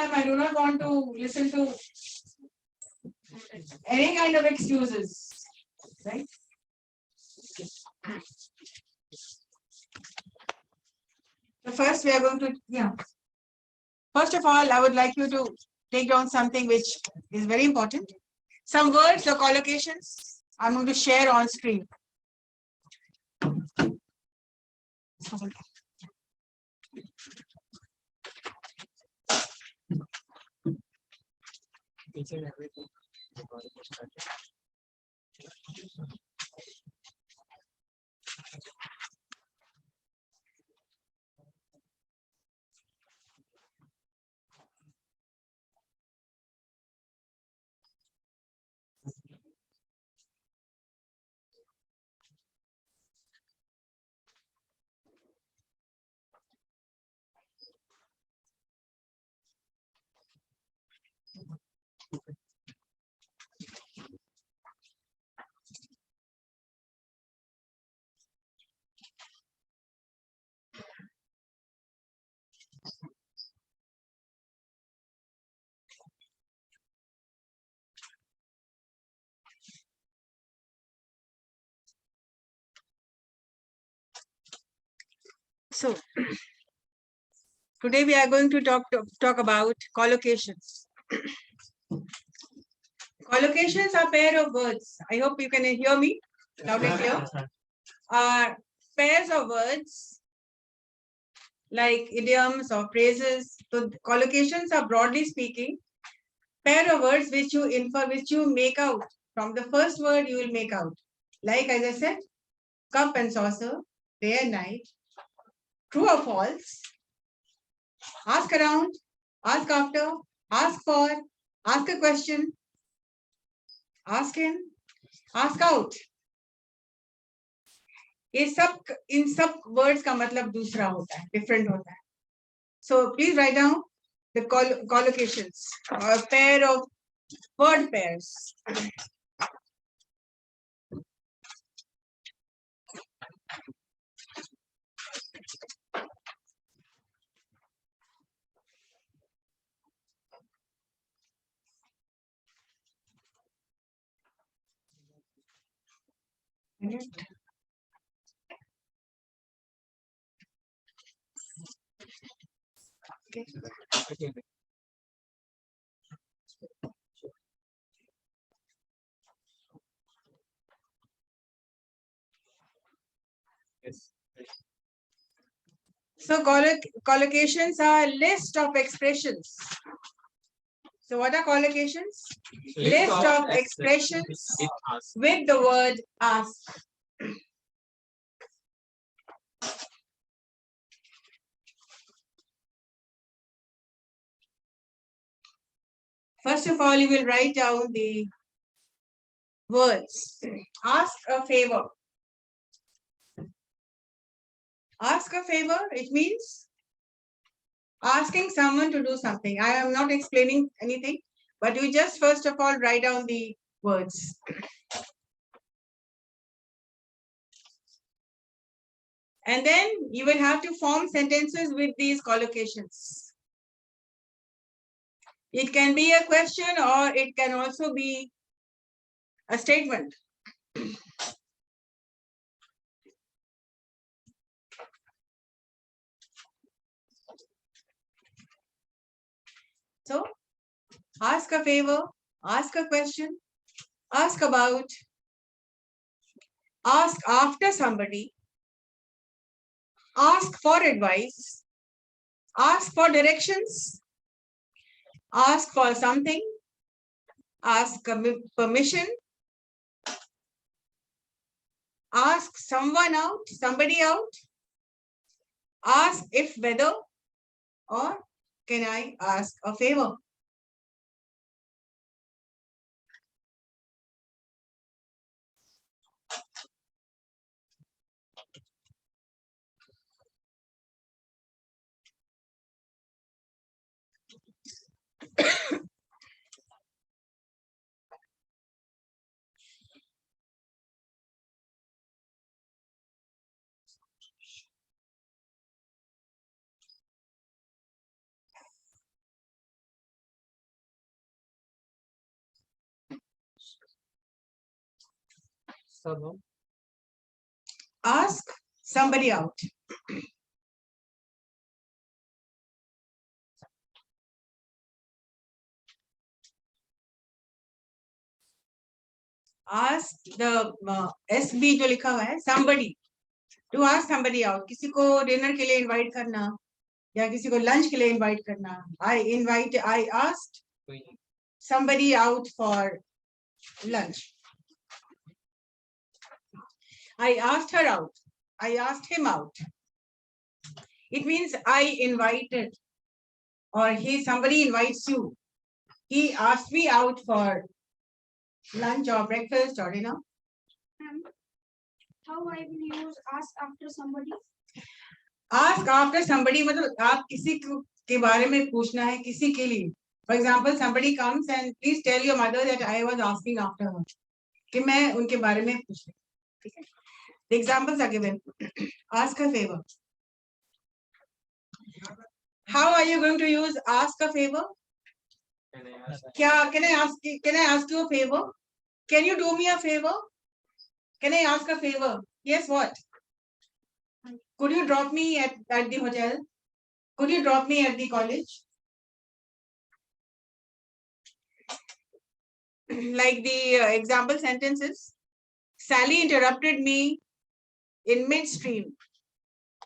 time. I do not want to listen to any kind of excuses. Right? So first we are going to, First of all, I would like you to take down something which is very important. Some words or collocations I'm going to share on screen. So today we are going to talk about collocations. Collocations are pair of words. I hope you can hear me loud and clear. Pairs of words like idioms or phrases. So collocations are, broadly speaking, pair of words which you infer, which you make out. From the first word you will make out. Like as I said, cup and saucer, day and night, true or false, ask around, ask after, ask for, ask a question, ask in, ask out. ये सब इन सब words का मतलब दूसरा होता है, different होता है. So please write down the collocations, a pair of word pairs. Okay. Yes. So collocations are a list of expressions. So what are collocations? List of expressions with the word ask. First of all, you will write down the words. Ask a favor. Ask a favor, it means asking someone to do something. I am not explaining anything, but you just first of all write down the words. And then you will have to form sentences with these collocations. It can be a question or it can also be a statement. So, ask a favor, ask a question, ask about, ask after somebody, ask for advice, ask for directions, ask for something, ask permission, ask someone out, somebody out, ask if whether, or can I ask a favor? Ask somebody out. Ask the SB जो लिखा हुआ है, somebody. To ask somebody out. किसी को dinner के लिए invite करना या किसी को लंच के लिए इनवाइट करना. I asked somebody out for lunch. I asked her out. I asked him out. It means I invited, or somebody invites you. He asked me out for lunch or breakfast or dinner. How I will use ask after somebody? Ask after somebody मतलब आप किसी के बारे में पूछना है किसी के लिए. For example, somebody comes and please tell your mother that I was asking after her. कि मैं उनके बारे में पूछ रही. ठीक है? The examples are given. Ask a favor. How are you going to use ask a favor? Can I ask you a favor? Can you do me a favor? Can I ask a favor? Yes, what? Could you drop me at the hotel? Could you drop me at the college? Like the example sentences. Sally interrupted me in midstream.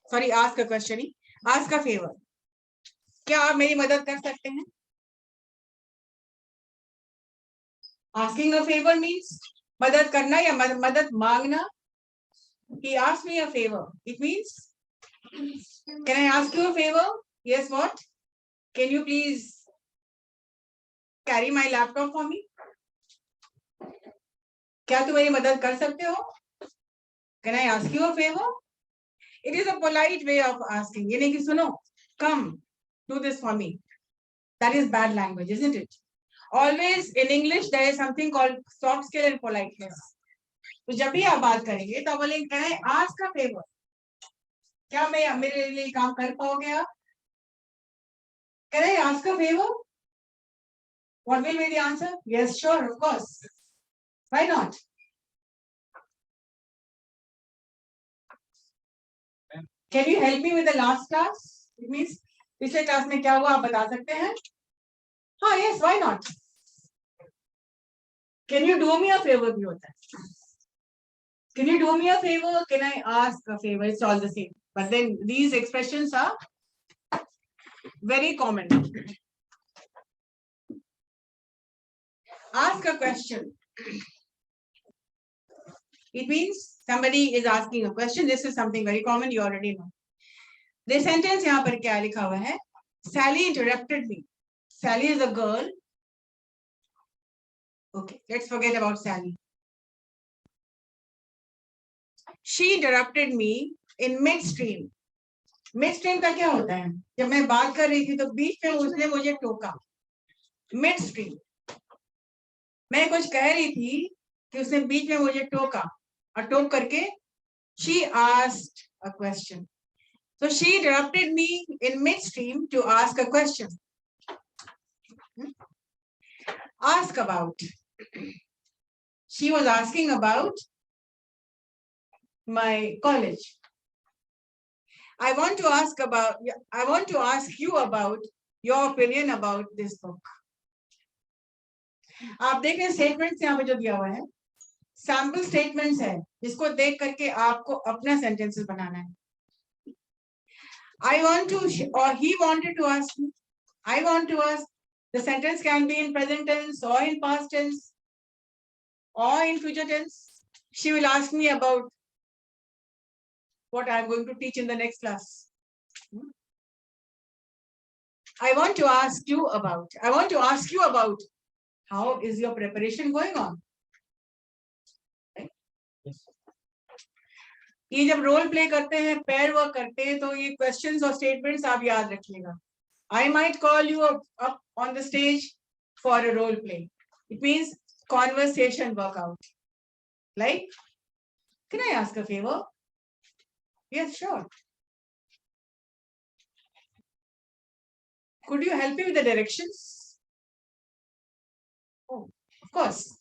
Sorry, ask a question. Ask a favor. क्या आप मेरी मदद कर सकते हैं? Asking a favor means मदद करना या मदद मांगना. He asked me a favor. It means, can I ask you a favor? Yes, what? Can you please carry my laptop for me? क्या तुम मेरी मदद कर सकते हो? Can I ask you a favor? It is a polite way of asking. ये नहीं कि सुनो, come, do this for me. That is bad language, isn't it? Always in English there is something called soft skill and politeness. तो जब भी आप बात करेंगे तो बोलेंगे can I ask a favor? क्या मैं मेरे लिए काम कर पाओगे आप? Can I ask a favor? What will be the answer? Yes, sure, of course. Why not? Can you help me with the last class? It means पिछले class में क्या हुआ आप बता सकते हैं? हाँ, yes, why not? Can you do me a favor भी होता है. Can you do me a favor? Can I ask a favor? It's all the same. But then these expressions are very common. Ask a question. It means somebody is asking a question. This is something very common. You already know. The sentence यहाँ पर क्या लिखा हुआ है? Sally interrupted me. Sally is a girl. Okay, let's forget about Sally. She interrupted me in midstream. Midstream का क्या होता है? जब मैं बात कर रही थी तो बीच में उसने मुझे टोका. Midstream. मैं कुछ कह रही थी कि उसने बीच में मुझे टोका और टोक करके she asked a question. So she interrupted me in midstream to ask a question. Ask about. She was asking about my college. I want to ask you about your opinion about this book. आप देख रहे हैं statements यहाँ पे जो दिया हुआ है, सैम्पल स्टेटमेंट्स है जिसको देख करके आपको अपना सेंटेंसेस बनाना है. I want to, or he wanted to ask me. I want to ask. The sentence can be in present tense or in past tense or in future tense. She will ask me about what I am going to teach in the next class. I want to ask you about how is your preparation going on? ये जब role play करते हैं, pair work करते हैं, तो ये questions और statements आप याद रखिएगा. I might call you up on the stage for a role play. It means conversation workout. Like, can I ask a favor? Yes, sure. Could you help me with the directions? Oh, of course.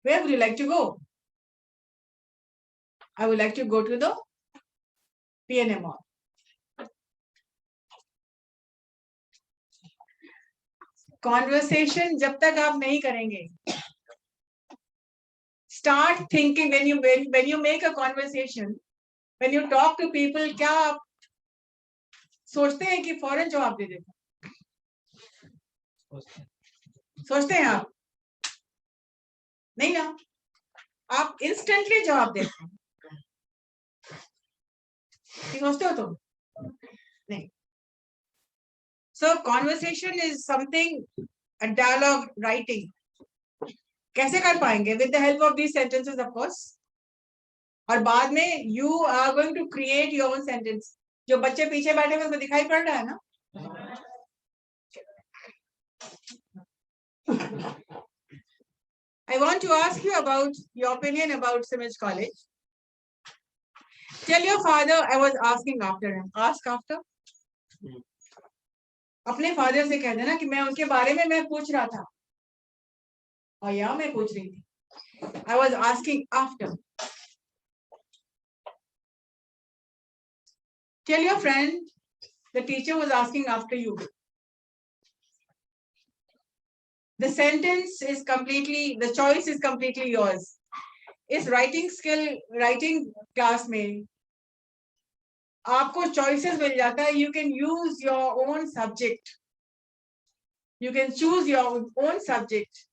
Where would you like to go? I would like to go to the PNM hall. Conversation जब तक आप नहीं करेंगे, start thinking when you make a conversation, when you talk to people, क्या आप सोचते हैं कि फौरन जवाब दे देते? सोचते हैं आप? नहीं ना, आप instantly जवाब देते हैं. सोचते हो तुम? नहीं. So conversation is something, a dialogue writing. कैसे कर पाएंगे? With the help of these sentences, of course. और बाद में you are going to create your own sentence. जो बच्चे पीछे बैठे हुए उसको दिखाई पड़ रहा है ना? I want to ask you about your opinion about CIMAGE College. Tell your father I was asking after him. Ask after. अपने फादर से कह देना कि मैं उनके बारे में मैं पूछ रहा था. और या मैं पूछ रही थी. I was asking after. Tell your friend the teacher was asking after you. The sentence is completely, the choice is completely yours. इस writing class में आपको choices मिल जाता है. You can use your own subject. You can choose your own subject.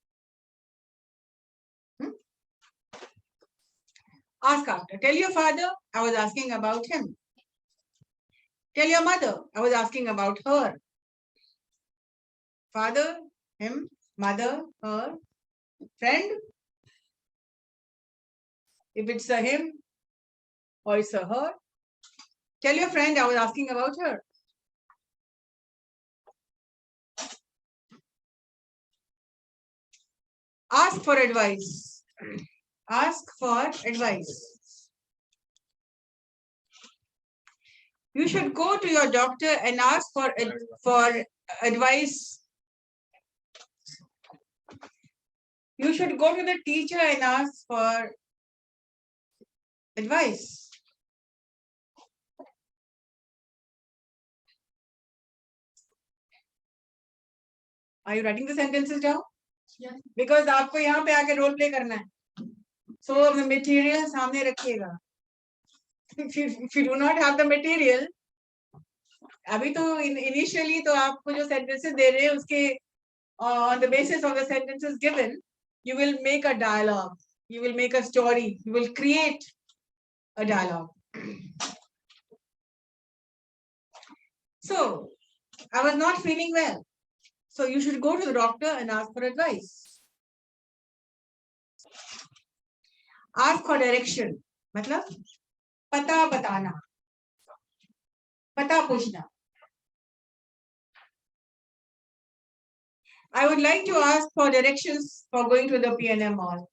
Ask after. Tell your father I was asking about him. Tell your mother I was asking about her. Father, him, mother, her, friend. If it's a him or it's a her, tell your friend I was asking about her. Ask for advice. Ask for advice. You should go to your doctor and ask for advice. You should go to the teacher and ask for advice. Are you writing the sentences down? Yes. Because आपको यहाँ पे आके role play करना है. So the material सामने रखिएगा. If you do not have the material, अभी तो initially तो आपको जो sentences दे रहे हैं उसके on the basis of the sentences given, you will make a dialogue. You will make a story. You will create a dialogue. So I was not feeling well. So you should go to the doctor and ask for advice. Ask for direction. मतलब पता बताना. पता पूछना. I would like to ask for directions for going to the PNM mall.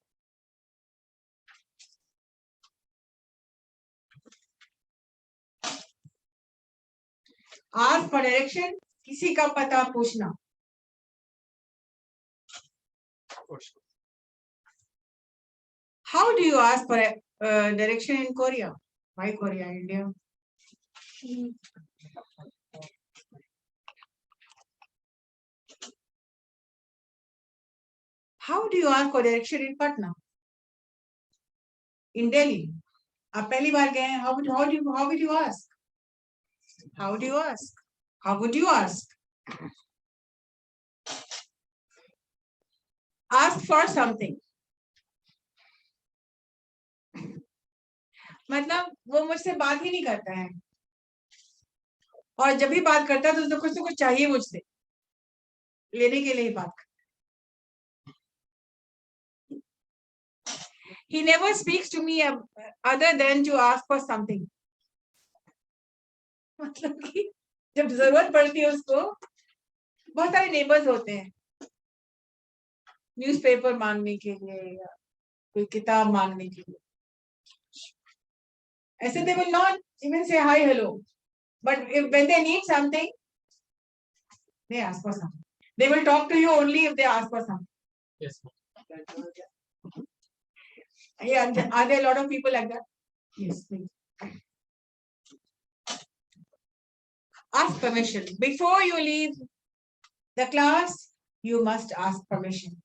Ask for direction. किसी का पता पूछना. How do you ask for direction in Korea? Why Korea, India? How do you ask for direction in Patna? In Delhi? आप पहली बार गए हैं. How would you ask? How do you ask? How would you ask? Ask for something. मतलब वो मुझसे बात ही नहीं करता है. और जब भी बात करता है तो कुछ चाहिए मुझसे. लेने के लिए बात. He never speaks to me other than to ask for something. मतलब कि जब जरूरत पड़ती है उसको, बहुत सारे नेबर्स होते हैं न्यूज़पेपर मांगने के लिए या कोई किताब मांगने के लिए. ऐसे they will not even say hi hello, but when they need something they ask for something. They will talk to you only if they ask for something. Yes. Yeah, are there a lot of people like that? Yes, please. Ask permission. Before you leave the class, you must ask permission.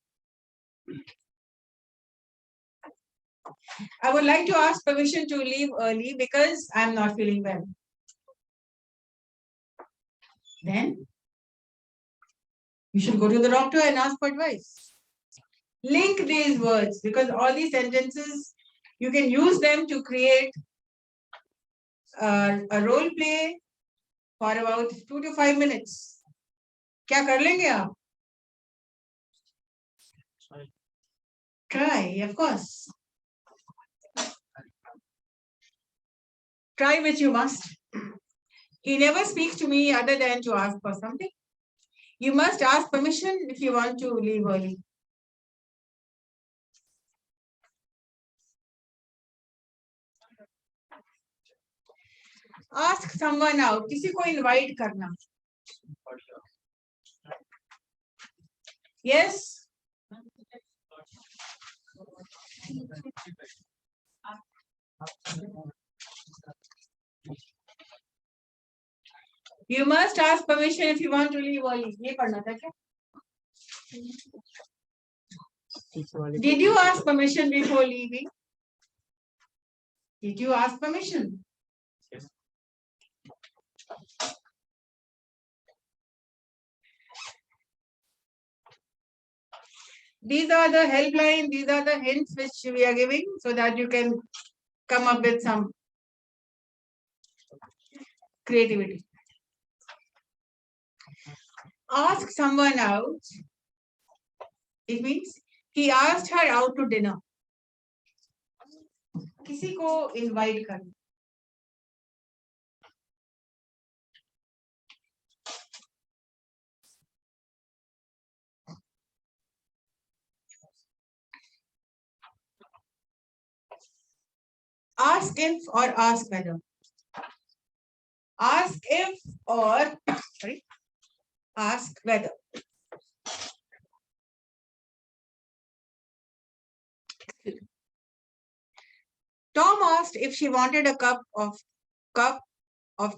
I would like to ask permission to leave early because I'm not feeling well. Then you should go to the doctor and ask for advice. Link these words because all these sentences, you can use them to create a role play for about 2 to 5 minutes. क्या कर लेंगे आप? Try, of course. Try which you must. He never speaks to me other than to ask for something. You must ask permission if you want to leave early. Ask someone out. किसी को invite करना. Yes. You must ask permission if you want to leave early. ये पढ़ना था क्या? Did you ask permission before leaving? Did you ask permission? Yes. These are the helpline, these are the hints which we are giving so that you can come up with some creativity. Ask someone out. It means he asked her out to dinner. किसी को invite करना. Ask if or ask whether. Ask if or sorry. Ask whether. Tom asked if she wanted a cup of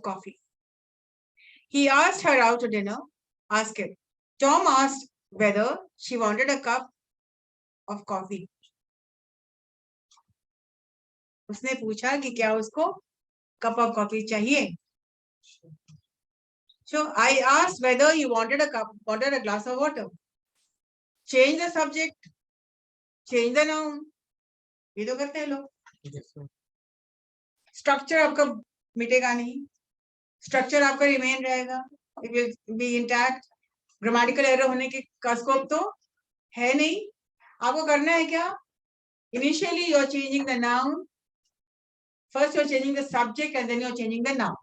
coffee. He asked her out to dinner. Ask it. Tom asked whether she wanted a cup of coffee. उसने पूछा कि क्या उसको cup of coffee चाहिए. So I asked whether you wanted a glass of water. Change the subject. Change the noun. ये तो करते हैं लोग. Structure आपका मिटेगा नहीं. Structure आपका remain रहेगा. It will be intact. Grammatical error होने के का scope तो है नहीं. आपको करना है क्या? Initially you are changing the noun. First you are changing the subject and then you are changing the noun.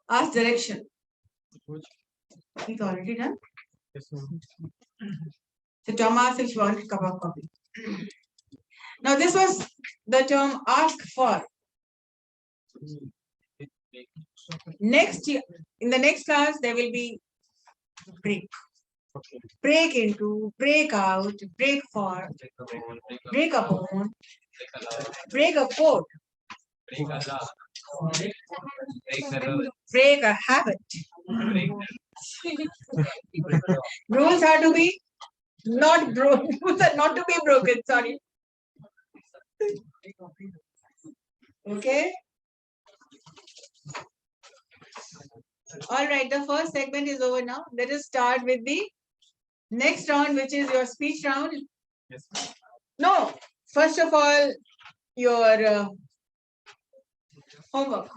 Ask direction. It's already done. Yes, so Tom asked if she wanted a cup of coffee. Now this was the term ask for. Next year, in the next class, there will be break. Okay. Break into, break out, break for, break a bone, break a code, break a habit. Rules are to be not broken. Rules are not to be broken. Sorry. Okay. All right. The first segment is over now. Let us start with the next round, which is your speech round. Yes. No. First of all, your homework.